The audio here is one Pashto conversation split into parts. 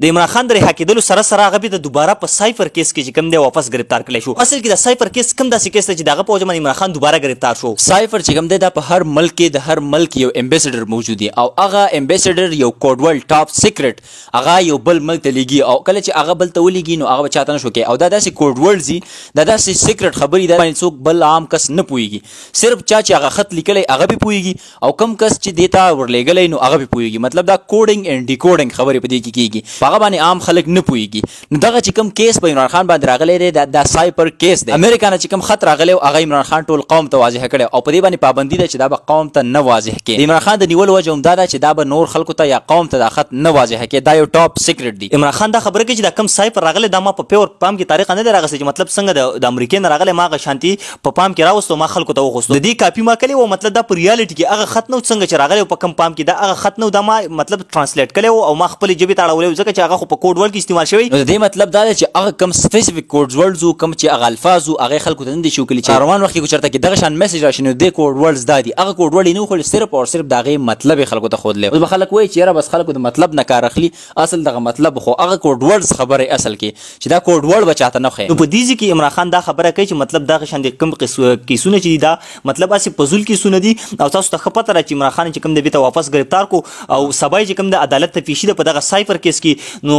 د عمران خان د رها کېدلو سره سره هغه بیا د دوباره په سایفر کیس کې چې کوم دی واپس ګرفتار کړی شو. اصل کې د سایفر کیس کوم داسې کیس دی چې دغه په وجه باندې عمران خان دوباره ګرفتار شو. سایفر چې کوم دی دا په هر ملک کې د هر ملک یو امبیسډر موجود دی او هغه امبیسډر یو کوډ ورډ ټاپ سیکرټ هغه یو بل ملک ته لیږي او کله چې هغه بل ته ولېږي نو هغه چاته نشو کوي او دا داسې کوډ ورډ دي دا داسې سیکرټ خبرې ده باندې څوک بل عام کس نه پوهېږي صرف چا چې هغه خط لیکلی هغه به پوهېږي او کم کس چې دې ته ورلېږلی نو هغه به پوهېږي. مطلب دا کوډینګ اینډ ډیکوډینګ خبرې په دې کې کېږي په هغه باندې عام خلک نه پوهېږي. نو دغه چې کوم کیس په عمران خان باندې راغلی دی دا سایپر کیس دی. امریکا نه چې کوم خط راغلی و هغه عمران خان ټول قوم ته واضح کړی او په دې باندې پابندي ده چې دا به قوم ته نه واضح کړي. عمران خان د نیولو وجه همدا ده چې دا به نور خلکو ته یا قوم ته دا خط نه واضح کړي. دا یو ټاپ سیکرټ دی. عمران خان دا خبره کوي چې دا کم سایپر راغلی دا ما په پیور پام کې تاریخ نه دی راغلی چې مطلب څنګه د امریکا نه راغلی ما هغه شانتي په پام کې راوستو ما خلکو ته وغوښتو د دې کاپي ما کړی و. مطلب دا په ریالټي کې هغه خط نو څنګه چې راغلی په کم پام کې دا هغه خط نو دا ما مطلب ترانسلیټ کړی او ما خپل جبې ته اړولی ځکه چې هغه خو په کوډ ورډ کې استعمال شوی. نو د دې مطلب دا دی چې هغه کم سپیسیفیک کوډ ورډز کوم چې هغه الفاظ هغه خلکو ته نه دي شو کړي چې روان وخت کې چرته کې دغه شان میسج راشي نو د کوډ ورډز دا دي هغه کوډ ورډ نه خو صرف او صرف دا غي مطلب خلکو ته خود لې. اوس خلک وایي چې یاره بس خلکو د مطلب نه کار اخلي اصل دغه مطلب خو هغه کوډ ورډز خبره اصل کې چې دا کوډ ورډ بچاته نه خو. نو په دې کې عمران خان دا خبره کوي چې مطلب دا شان د کم کیسونه چې دا مطلب اسی پزول کیسونه دي او تاسو ته خپته را چې عمران خان چې کوم د بیت واپس گرفتار کو او سبای چې کوم د عدالت ته پیشي ده په دغه سایفر کیس کې نو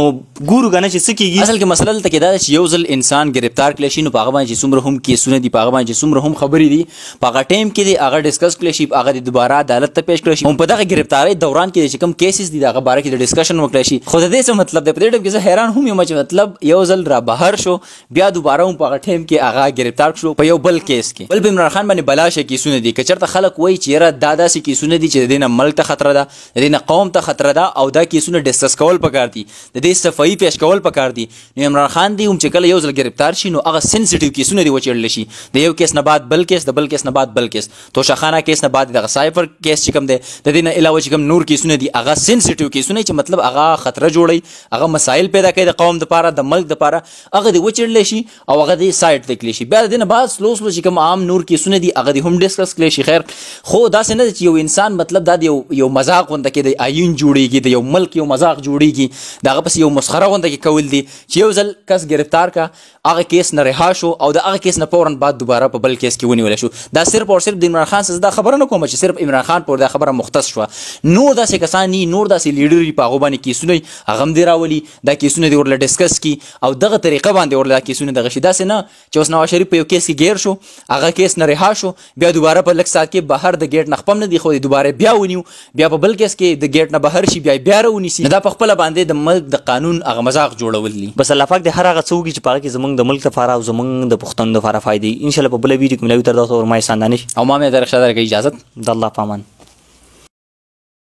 ګورو غنه چې سکیږي. اصل کې مسله ته کې دا چې یو ځل انسان گرفتار کړي شي نو په هغه باندې چې څومره هم کیسونه دي په هغه باندې چې څومره هم خبرې دي په هغه ټایم کې دي هغه ډیسکس کړي شي هغه دوباره عدالت ته پیش کړي شي. هم په دغه گرفتاری دوران کې چې کوم کیسز دي دغه باره کې د ډیسکشن وکړي شي. خو د دې څه مطلب دی په دې ټیم کې زه حیران هم یم چې مطلب یو ځل را بهر شو بیا دوباره هم په هغه ټایم کې هغه گرفتار شو په یو بل کیس کې بل عمران خان باندې بلاشه کیسونه دي. که چېرته خلک وایي چې یاره دا داسې کیسونه دي چې د دې نه ملک ته خطره ده د دې نه قوم ته خطره ده او دا کیسونه ډسکس کول پکار دي د دې صفایي پیش کول پکار دي. نو عمران خان دی هم چې کله یو ځل گرفتار شي نو هغه سنسټیو کیسونه دي وچېړل شي د یو کیس نه بعد بل کیس د بل کیس نه بعد بل کیس توشخانه کیس نه بعد دغه سایفر کیس چې کوم دی د دې نه علاوه چې کوم نور کیسونه دي هغه سنسټیو کیسونه چې مطلب هغه خطره جوړي هغه مسایل پیدا کوي د قوم دپاره د ملک دپاره هغه دې وچېړلی شي او هغه دې سایډ ته کړلی شي. بیا د دې نه بعد سلو سلو چې کوم عام نور کیسونه دي هغه دې هم ډسکس کړلی شي. خیر خو داسې نه ده چې یو انسان مطلب دا یو مذاق غونډه کې د آیین جوړیږي د یو ملک یو مذاق جوړیږي د هغه پسې یو مسخره غونډه کې کول دي چې یو ځل کس گرفتار کا هغه کیس نه رها شو او د هغه کیس نه فوراً بعد دوباره په بل کیس کې ونیول شو. دا صرف او صرف د عمران خان څخه دا خبره نه کوم چې صرف عمران خان پر دا خبره مختص شو. نور داسې کسان ني نور داسې لیډر په هغه باندې کیسونه هغه هم دی راولي دا کیسونه دی ورله ډسکس کی او دغه طریقه باندې ورله کیسونه دغه شي. داسې نه چې اوس نواز شریف په یو کیس کې گیر شو هغه کیس نه رها شو بیا دوباره په لږ ساعت کې بهر د گیټ نه خپم نه دی خو دوباره بیا ونیو بیا په بل کیس کې د گیټ نه بهر شي بیا راونیسي. دا په خپله باندې د ملک د قانون هغه مذاق جوړول دي. بس الله پاک دې هر هغه څه وکړي چې په هغه کې زموږ د ملک دپاره او زموږ د پښتنو دپاره فایدې انشاءالله په بله ویډیو کې ملاوي تر دغه ورمای ساندانش او ما مې درخشا درکړه اجازت د الله په امان.